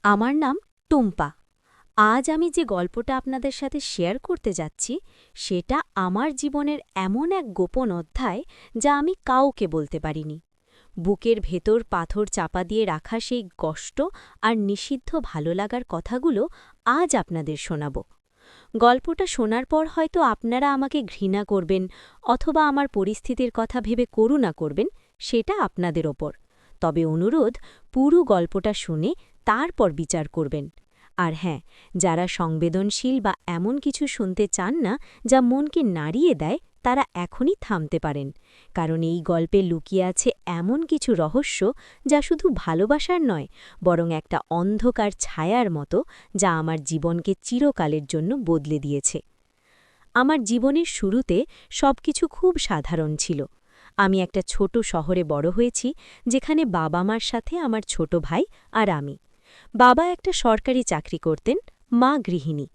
আমার নাম টুম্পা। আজ আমি যে গল্পটা আপনাদের সাথে শেয়ার করতে যাচ্ছি সেটা আমার জীবনের এমন এক গোপন অধ্যায় যা আমি কাউকে বলতে পারিনি। বুকের ভেতর পাথর চাপা দিয়ে রাখা সেই কষ্ট আর নিষিদ্ধ ভালো লাগার কথাগুলো আজ আপনাদের শোনাব। গল্পটা শোনার পর হয়তো আপনারা আমাকে ঘৃণা করবেন অথবা আমার পরিস্থিতির কথা ভেবে করুণা করবেন, সেটা আপনাদের ওপর। তবে অনুরোধ, পুরো গল্পটা শুনে তারপর বিচার করবেন। আর হ্যাঁ, যারা সংবেদনশীল বা এমন কিছু শুনতে চান না যা মনকে নাড়িয়ে দেয়, তারা এখনই থামতে পারেন, কারণ এই গল্পে লুকিয়ে আছে এমন কিছু রহস্য যা শুধু ভালোবাসার নয়, বরং একটা অন্ধকার ছায়ার মতো, যা আমার জীবনকে চিরকালের জন্য বদলে দিয়েছে। আমার জীবনের শুরুতে সবকিছু খুব সাধারণ ছিল। আমি একটা ছোট শহরে বড় হয়েছি, যেখানে বাবা মার সাথে আমার ছোট ভাই আর আমি। বাবা একটা সরকারি চাকরি করতেন, মা গৃহিণী।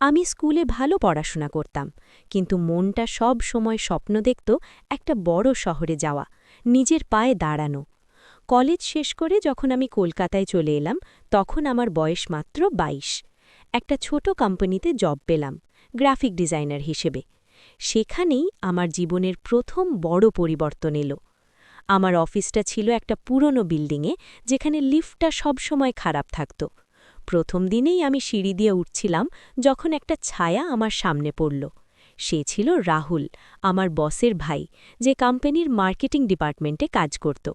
আমি স্কুলে ভালো পড়াশোনা করতাম, কিন্তু মনটা সব সময় স্বপ্ন দেখত একটা বড় শহরে যাওয়া, নিজের পায়ে দাঁড়ানো। কলেজ শেষ করে যখন আমি কলকাতায় চলে এলাম, তখন আমার বয়স মাত্র ২২। একটা ছোট কোম্পানিতে জব পেলাম, গ্রাফিক ডিজাইনার হিসেবে। সেখানেই আমার জীবনের প্রথম বড় পরিবর্তন এলো। আমার অফিসটা ছিল একটা পুরনো বিল্ডিংয়ে, যেখানে লিফটটা সবসময় খারাপ থাকত। প্রথম দিনেই আমি সিঁড়ি দিয়ে উঠছিলাম যখন একটা ছায়া আমার সামনে পড়ল। সে ছিল রাহুল, আমার বসের ভাই, যে কোম্পানির মার্কেটিং ডিপার্টমেন্টে কাজ করত।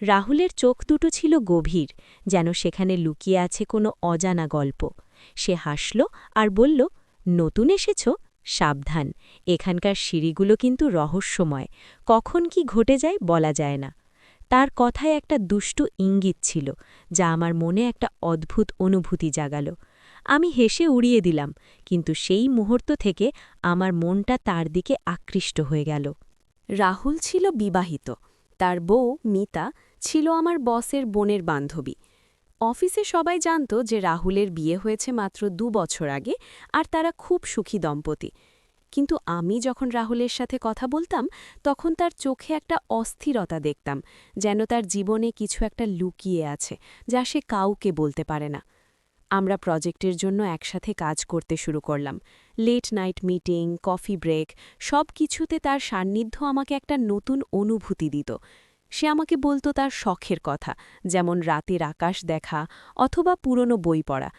রাহুলের চোখ দুটো ছিল গভীর, যেন সেখানে লুকিয়ে আছে কোনো অজানা গল্প। সে হাসল আর বলল, নতুন এসেছ? সাবধান, এখানকার সিঁড়িগুলো কিন্তু রহস্যময়, কখন কি ঘটে যায় বলা যায় না। তার কথায় একটা দুষ্টু ইঙ্গিত ছিল, যা আমার মনে একটা অদ্ভুত অনুভূতি জাগাল। আমি হেসে উড়িয়ে দিলাম, কিন্তু সেই মুহূর্ত থেকে আমার মনটা তার দিকে আকৃষ্ট হয়ে গেল। রাহুল ছিল বিবাহিত। তার বউ মিতা ছিল আমার বসের বোনের বান্ধবী। অফিসে সবাই জানত যে রাহুলের বিয়ে হয়েছে মাত্র ২ বছর আগে, আর তারা খুব সুখী দম্পতি। কিন্তু আমি যখন রাহুলের সাথে কথা বলতাম, তখন তার চোখে একটা অস্থিরতা দেখতাম, যেন তার জীবনে কিছু একটা লুকিয়ে আছে, যা সে কাউকে বলতে পারে না। আমরা প্রজেক্টের জন্য একসাথে কাজ করতে শুরু করলাম। Late night meeting, coffee break, সব কিছুতে তার সান্নিধ্য আমাকে একটা নতুন অনুভূতি দিত। সে আমাকে বলতো তার শখের কথা, যেমন রাতের আকাশ দেখা অথবা পুরনো বই পড়া।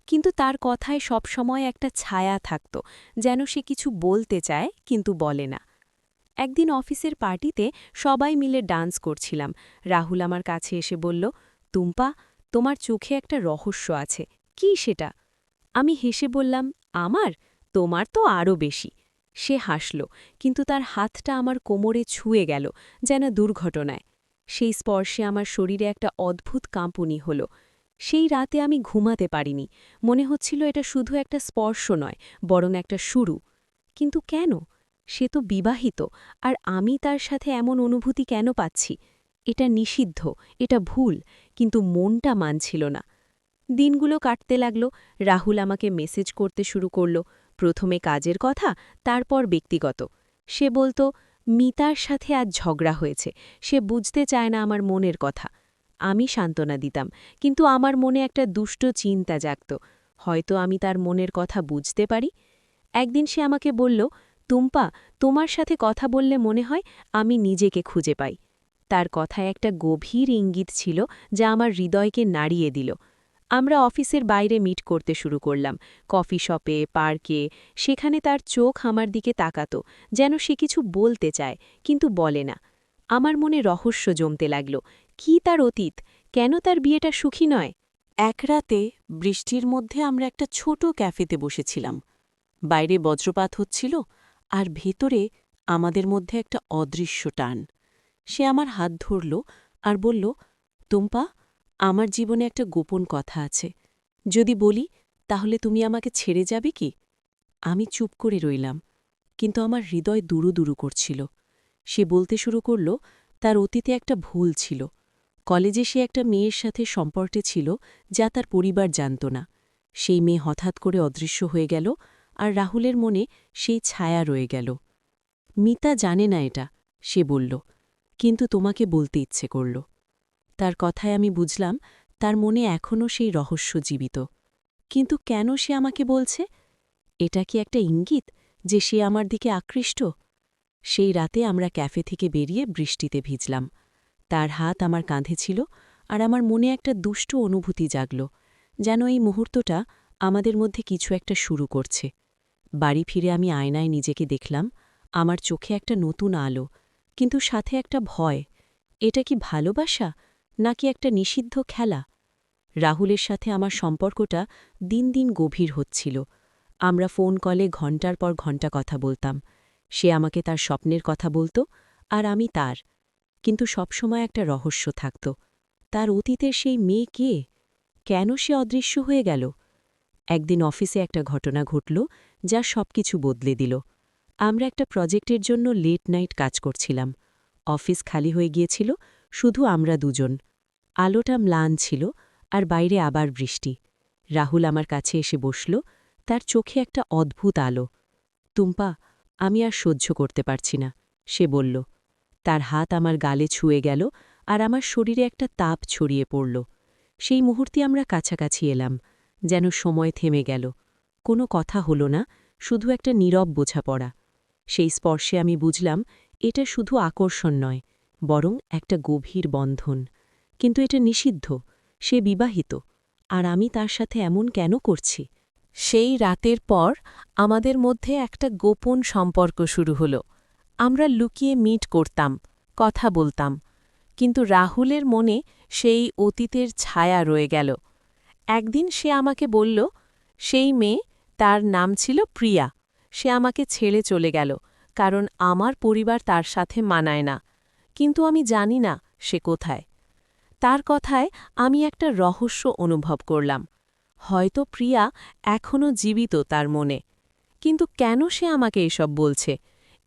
কিন্তু তার কথায় সবসময় একটা ছায়া থাকত, যেন সে কিছু বলতে চায় কিন্তু বলে না। একদিন অফিসের পার্টিতে সবাই মিলে ডান্স করছিলাম। রাহুল আমার কাছে এসে বলল, টুম্পা, তোমার চোখে একটা রহস্য আছে, কি সেটা? আমি হেসে বললাম, আমার? তোমার তো আরও বেশি। সে হাসল, কিন্তু তার হাতটা আমার কোমরে ছুঁয়ে গেল, যেন দুর্ঘটনায়। সেই স্পর্শে আমার শরীরে একটা অদ্ভুত কাঁপুনি হল। সেই রাতে আমি ঘুমাতে পারিনি। মনে হচ্ছিল এটা শুধু একটা স্পর্শ নয়, বরং একটা শুরু। কিন্তু কেন? সে তো বিবাহিত, আর আমি তার সাথে এমন অনুভূতি কেন পাচ্ছি? এটা নিষিদ্ধ, এটা ভুল, কিন্তু মনটা মানছিল না। দিনগুলো কাটতে লাগল। রাহুল আমাকে মেসেজ করতে শুরু করল, প্রথমে কাজের কথা, তারপর ব্যক্তিগত। সে বলতো, মিতার সাথে আজ ঝগড়া হয়েছে, সে বুঝতে চায় না আমার মনের কথা। আমি সান্ত্বনা দিতাম, কিন্তু আমার মনে একটা দুষ্ট চিন্তা জাগত, হয়তো আমি তার মনের কথা বুঝতে পারি। একদিন সে আমাকে বলল, টুম্পা, তোমার সাথে কথা বললে মনে হয় আমি নিজেকে খুঁজে পাই। তার কথায় একটা গভীর ইঙ্গিত ছিল, যা আমার হৃদয়কে নাড়িয়ে দিল। আমরা অফিসের বাইরে মিট করতে শুরু করলাম, কফি শপে, পার্কে। সেখানে তার চোখ আমার দিকে তাকাত, যেন সে কিছু বলতে চায় কিন্তু বলে না। আমার মনে রহস্য জমতে লাগল, কি তার অতীত, কেন তার বিয়েটা সুখী নয়। এক রাতে বৃষ্টির মধ্যে আমরা একটা ছোট ক্যাফেতে বসেছিলাম। বাইরে বজ্রপাত হচ্ছিল, আর ভেতরে আমাদের মধ্যে একটা অদৃশ্য টান। সে আমার হাত ধরল আর বলল, টুম্পা, আমার জীবনে একটা গোপন কথা আছে। যদি বলি, তাহলে তুমি আমাকে ছেড়ে যাবে কি? আমি চুপ করে রইলাম, কিন্তু আমার হৃদয় দুরু দুরু করছিল। সে বলতে শুরু করল, তার অতীতে একটা ভুল ছিল। কলেজে সে একটা মেয়ের সাথে সম্পর্কে ছিল, যা তার পরিবার জানত না। সেই মেয়ে হঠাৎ করে অদৃশ্য হয়ে গেল, আর রাহুলের মনে সেই ছায়া রয়ে গেল। মিতা জানে না এটা, সে বলল, কিন্তু তোমাকে বলতে ইচ্ছে করল। তার কথায় আমি বুঝলাম, তার মনে এখনও সেই রহস্য জীবিত। কিন্তু কেন সে আমাকে বলছে? এটা কি একটা ইঙ্গিত যে সে আমার দিকে আকৃষ্ট? সেই রাতে আমরা ক্যাফে থেকে বেরিয়ে বৃষ্টিতে ভিজলাম। তার হাত আমার কাঁধে ছিল, আর আমার মনে একটা দুষ্ট অনুভূতি জাগল, যেন এই মুহূর্তটা আমাদের মধ্যে কিছু একটা শুরু করছে। বাড়ি ফিরে আমি আয়নায় নিজেকে দেখলাম। আমার চোখে একটা নতুন আলো, কিন্তু সাথে একটা ভয়। এটা কি ভালোবাসা, নাকি একটা নিষিদ্ধ খেলা? রাহুলের সাথে আমার সম্পর্কটা দিন দিন গভীর হচ্ছিল। আমরা ফোন কলে ঘণ্টার পর ঘণ্টা কথা বলতাম। সে আমাকে তার স্বপ্নের কথা বলত, আর আমি তার। কিন্তু সবসময় একটা রহস্য থাকত। তার অতীতের সেই মেয়ে কে? কেন সে অদৃশ্য হয়ে গেল? একদিন অফিসে একটা ঘটনা ঘটল, যা সবকিছু বদলে দিল। আমরা একটা প্রজেক্টের জন্য লেট নাইট কাজ করছিলাম। অফিস খালি হয়ে গিয়েছিল, শুধু আমরা দুজন। আলোটা ম্লান ছিল, আর বাইরে আবার বৃষ্টি। রাহুল আমার কাছে এসে বসল, তার চোখে একটা অদ্ভুত আলো। টুম্পা, আমি আর সহ্য করতে পারছি না, সে বলল। তার হাত আমার গালে ছুঁয়ে গেল, আর আমার শরীরে একটা তাপ ছড়িয়ে পড়ল। সেই মুহূর্তে আমরা কাছাকাছি এলাম, যেন সময় থেমে গেল। কোনো কথা হলো না, শুধু একটা নীরব বোঝাপড়া। সেই স্পর্শে আমি বুঝলাম, এটা শুধু আকর্ষণ নয়, বরং একটা গভীর বন্ধন। কিন্তু এটা নিষিদ্ধ, সে বিবাহিত, আর আমি তার সাথে এমন কেন করছি? সেই রাতের পর আমাদের মধ্যে একটা গোপন সম্পর্ক শুরু হল। আমরা লুকিয়ে মিট করতাম, কথা বলতাম, কিন্তু রাহুলের মনে সেই অতীতের ছায়া রয়ে গেল। একদিন সে আমাকে বলল, সেই মেয়ে, তার নাম ছিল প্রিয়া, সে আমাকে ছেড়ে চলে গেল, কারণ আমার পরিবার তার সাথে মানায় না। কিন্তু আমি জানি না সে কোথায়। তার কথায় আমি একটা রহস্য অনুভব করলাম। হয়তো প্রিয়া এখনও জীবিত তার মনে। কিন্তু কেন সে আমাকে এসব বলছে?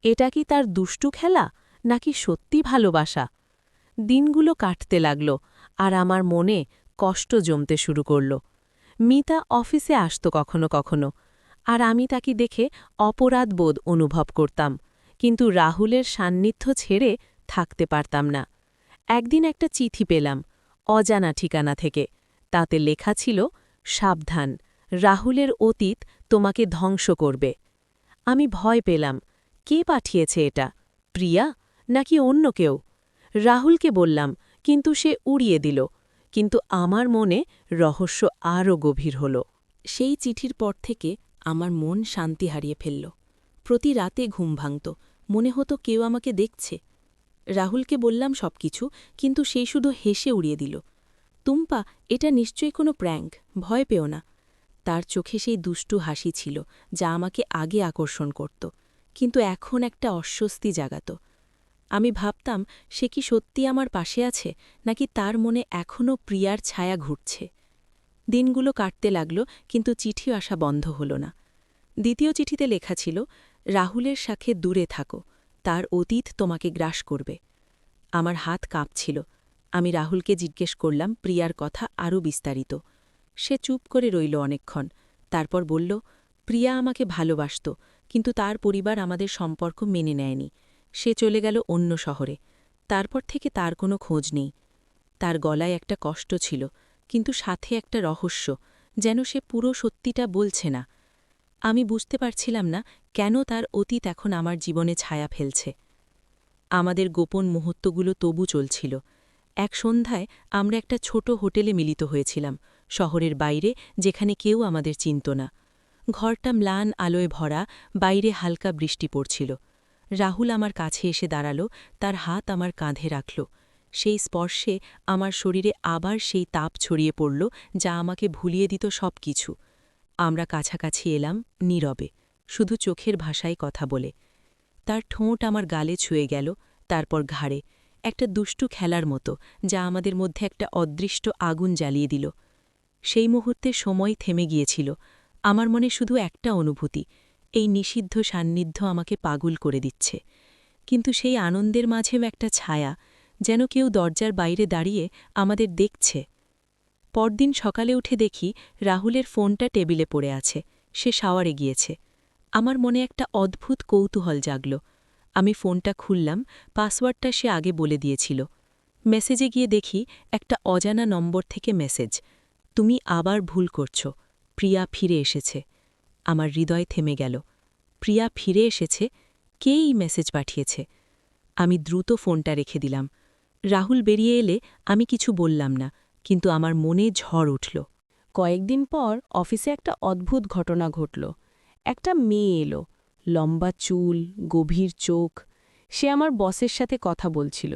এটা কি তার দুষ্টু খেলা, নাকি সত্যি ভালোবাসা? দিনগুলো কাটতে লাগল, আর আমার মনে কষ্ট জমতে শুরু করল। মিতা অফিসে আসত কখনো কখনো, আর আমি তাকে দেখে অপরাধবোধ অনুভব করতাম, কিন্তু রাহুলের সান্নিধ্য ছেড়ে থাকতে পারতাম না। একদিন একটা চিঠি পেলাম, অজানা ঠিকানা থেকে। তাতে লেখা ছিল, সাবধান, রাহুলের অতীত তোমাকে ধ্বংস করবে। আমি ভয় পেলাম। কে পাঠিয়েছে এটা? প্রিয়া, নাকি অন্য কেউ? রাহুলকে বললাম, কিন্তু সে উড়িয়ে দিল। কিন্তু আমার মনে রহস্য আরও গভীর হল। সেই চিঠির পর থেকে আমার মন শান্তি হারিয়ে ফেলল। প্রতি রাতে ঘুম ভাঙত, মনে হতো কেউ আমাকে দেখছে। রাহুলকে বললাম সবকিছু, কিন্তু সেই শুধু হেসে উড়িয়ে দিল। টুম্পা, এটা নিশ্চয়ই কোনো প্র্যাঙ্ক, ভয় পেও না। তার চোখে সেই দুষ্টু হাসি ছিল, যা আমাকে আগে আকর্ষণ করত, কিন্তু এখন একটা অস্বস্তি জাগাত। আমি ভাবতাম, সে কি সত্যি আমার পাশে আছে, নাকি তার মনে এখনও প্রিয়ার ছায়া ঘুরছে। দিনগুলো কাটতে লাগল, কিন্তু চিঠি আসা বন্ধ হল না। দ্বিতীয় চিঠিতে লেখা ছিল, রাহুলের সাথে দূরে থাকো, তার অতীত তোমাকে গ্রাস করবে। আমার হাত কাঁপছিল। আমি রাহুলকে জিজ্ঞেস করলাম প্রিয়ার কথা আরও বিস্তারিত। সে চুপ করে রইল অনেকক্ষণ, তারপর বলল, প্রিয়া আমাকে ভালোবাসত, কিন্তু তার পরিবার আমাদের সম্পর্ক মেনে নেয়নি। সে চলে গেল অন্য শহরে। তারপর থেকে তার কোনো খোঁজ নেই। তার গলায় একটা কষ্ট ছিল, কিন্তু সাথে একটা রহস্য, যেন সে পুরো সত্যিটা বলছে না। আমি বুঝতে পারছিলাম না কেন তার অতীত এখন আমার জীবনে ছায়া ফেলছে। আমাদের গোপন মুহূর্তগুলো তবু চলছিল। এক সন্ধ্যায় আমরা একটা ছোট হোটেলে মিলিত হয়েছিলাম, শহরের বাইরে, যেখানে কেউ আমাদের চিনত না। ঘরটা ম্লান আলোয় ভরা, বাইরে হালকা বৃষ্টি পড়ছিল। রাহুল আমার কাছে এসে দাঁড়াল, তার হাত আমার কাঁধে রাখল। সেই স্পর্শে আমার শরীরে আবার সেই তাপ ছড়িয়ে পড়ল, যা আমাকে ভুলিয়ে দিত সব কিছু। আমরা কাছাকাছি এলাম, নীরবে, শুধু চোখের ভাষায় কথা বলে। তার ঠোঁট আমার গালে ছুঁয়ে গেল, তারপর ঘাড়ে, একটা দুষ্টু খেলার মতো, যা আমাদের মধ্যে একটা অদৃষ্ট আগুন জ্বালিয়ে দিল। সেই মুহূর্তে সময় থেমে গিয়েছিল। আমার মনে শুধু একটা অনুভূতি, এই নিষিদ্ধ সান্নিধ্য আমাকে পাগল করে দিচ্ছে। কিন্তু সেই আনন্দের মাঝেও একটা ছায়া, যেন কেউ দরজার বাইরে দাঁড়িয়ে আমাদের দেখছে। পরদিন সকালে উঠে দেখি রাহুলের ফোনটা টেবিলে পড়ে আছে, সে শাওয়ারে গিয়েছে। আমার মনে একটা অদ্ভুত কৌতূহল জাগল। আমি ফোনটা খুললাম, পাসওয়ার্ডটা সে আগে বলে দিয়েছিল। মেসেজে গিয়ে দেখি একটা অজানা নম্বর থেকে মেসেজ, তুমি আবার ভুল করছো, প্রিয়া ফিরে এসেছে। আমার হৃদয় থেমে গেল। প্রিয়া ফিরে এসেছে? কে এই মেসেজ পাঠিয়েছে? আমি দ্রুত ফোনটা রেখে দিলাম। রাহুল বেরিয়ে এলে আমি কিছু বললাম না, কিন্তু আমার মনে ঝড় উঠল। কয়েকদিন পর অফিসে একটা অদ্ভুত ঘটনা ঘটল। একটা মেয়ে এলো, লম্বা চুল, গভীর চোখ। সে আমার বসের সাথে কথা বলছিল।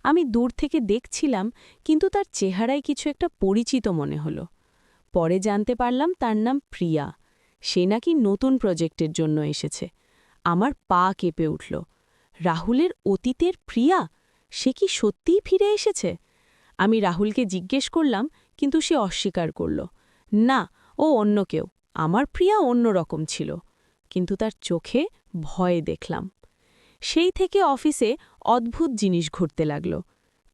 আমি দূর থেকে দেখছিলাম, কিন্তু তার চেহারায় কিছু একটা পরিচিত মনে হলো। পরে জানতে পারলাম তার নাম প্রিয়া। সে নাকি নতুন প্রজেক্টের জন্য এসেছে। আমার পা কেঁপে উঠল। রাহুলের অতীতের প্রিয়া? সে কি সত্যিই ফিরে এসেছে? আমি রাহুলকে জিজ্ঞেস করলাম, কিন্তু সে অস্বীকার করল। না, ও অন্য কেউ, আমার প্রিয়া অন্য রকম ছিল। কিন্তু তার চোখে ভয় দেখলাম। সেই থেকে অফিসে অদ্ভুত জিনিস ঘটতে লাগল।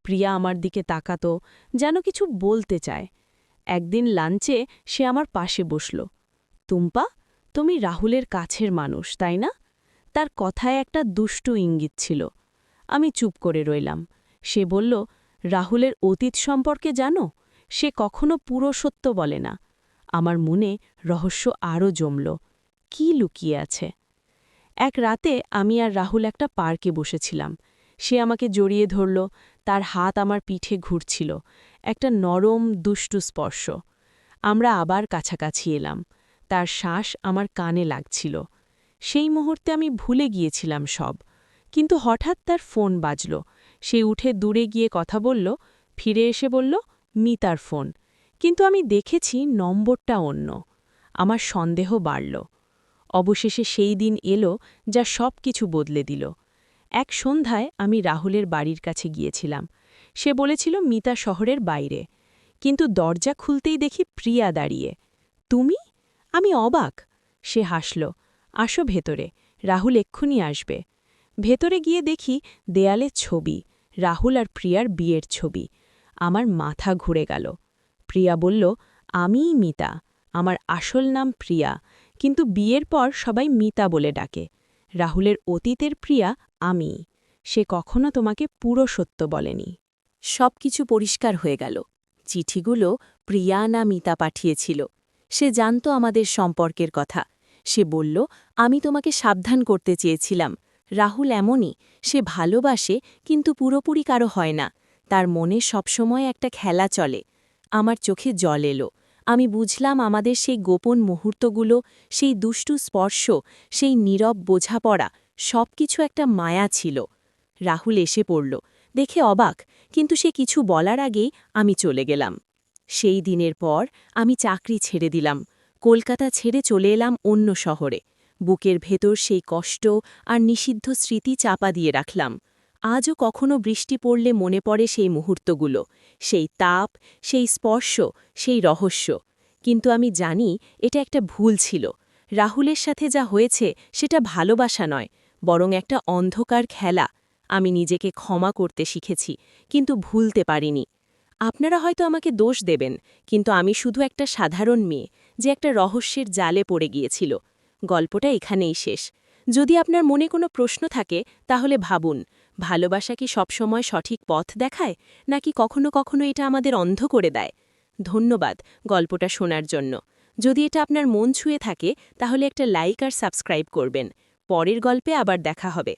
প্রিয়া আমার দিকে তাকাতো, যেন কিছু বলতে চায়। একদিন লাঞ্চে সে আমার পাশে বসল। টুম্পা, তুমি রাহুলের কাছের মানুষ, তাই না? তার কথায় একটা দুষ্টু ইঙ্গিত ছিল। আমি চুপ করে রইলাম। সে বলল, রাহুলের অতীত সম্পর্কে জানো? সে কখনো পুরো সত্য বলে না। আমার মনে রহস্য আরও জমল। কি লুকিয়ে আছে? এক রাতে আমি আর রাহুল একটা পার্কে বসেছিলাম। সে আমাকে জড়িয়ে ধরল, তার হাত আমার পিঠে ঘুরছিল, একটা নরম দুষ্টু স্পর্শ। আমরা আবার কাছাকাছি এলাম। তার শ্বাস আমার কানে লাগছিল। সেই মুহূর্তে আমি ভুলে গিয়েছিলাম সব। কিন্তু হঠাৎ তার ফোন বাজল। সে উঠে দূরে গিয়ে কথা বলল, ফিরে এসে বলল, মিতার ফোন। কিন্তু আমি দেখেছি নম্বরটা অন্য। আমার সন্দেহ বাড়ল। অবশেষে সেই দিন এলো যা সব কিছু বদলে দিল। এক সন্ধ্যায় আমি রাহুলের বাড়ির কাছে গিয়েছিলাম। সে বলেছিল মিতা শহরের বাইরে। কিন্তু দরজা খুলতেই দেখি প্রিয়া দাঁড়িয়ে। তুমি? আমি অবাক। সে হাসল। আসো ভেতরে, রাহুল এক্ষুনি আসবে। ভেতরে গিয়ে দেখি দেয়ালে ছবি, রাহুল আর প্রিয়ার বিয়ের ছবি। আমার মাথা ঘুরে গেল। প্রিয়া বলল, আমিই মিতা। আমার আসল নাম প্রিয়া, কিন্তু বিয়ের পর সবাই মিতা বলে ডাকে। রাহুলের অতীতের প্রিয়া আমি। সে কখনো তোমাকে পুরো সত্য বলেনি। সব কিছু পরিষ্কার হয়ে গেল। চিঠিগুলো প্রিয়া না মিতা পাঠিয়েছিল। সে জানত আমাদের সম্পর্কের কথা। সে বলল, আমি তোমাকে সাবধান করতে চেয়েছিলাম। রাহুল এমনই, সে ভালোবাসে কিন্তু পুরোপুরি কারো হয় না। তার মনে সবসময় একটা খেলা চলে। আমার চোখে জল এলো। আমি বুঝলাম আমাদের সেই গোপন মুহূর্তগুলো, সেই দুষ্টু স্পর্শ, সেই নীরব বোঝাপড়া, সব কিছু একটা মায়া ছিল। রাহুল এসে পড়ল। দেখে অবাক, কিন্তু সে কিছু বলার আগেই আমি চলে গেলাম। সেই দিনের পর আমি চাকরি ছেড়ে দিলাম। কলকাতা ছেড়ে চলে এলাম অন্য শহরে। বুকের ভেতর সেই কষ্ট আর নিষিদ্ধ স্মৃতি চাপা দিয়ে রাখলাম। আজও কখনো বৃষ্টি পড়লে মনে পড়ে সেই মুহূর্তগুলো, সেই তাপ, সেই স্পর্শ, সেই রহস্য। কিন্তু আমি জানি এটা একটা ভুল ছিল। রাহুলের সাথে যা হয়েছে সেটা ভালোবাসা নয়, বরং একটা অন্ধকার খেলা। আমি নিজেকে ক্ষমা করতে শিখেছি, কিন্তু ভুলতে পারিনি। আপনারা হয়তো আমাকে দোষ দেবেন, কিন্তু আমি শুধু একটা সাধারণ মেয়ে, যে একটা রহস্যের জালে পড়ে গিয়েছিল। গল্পটা এখানেই শেষ। যদি আপনার মনে কোনো প্রশ্ন থাকে, তাহলে ভাবুন, ভালোবাসা কি সবসময় সঠিক পথ দেখায়, নাকি কখনো কখনো এটা আমাদের অন্ধ করে দেয়? ধন্যবাদ গল্পটা শোনার জন্য। যদি এটা আপনার মন ছুঁয়ে থাকে, তাহলে একটা লাইক আর সাবস্ক্রাইব করবেন। পরের গল্পে আবার দেখা হবে।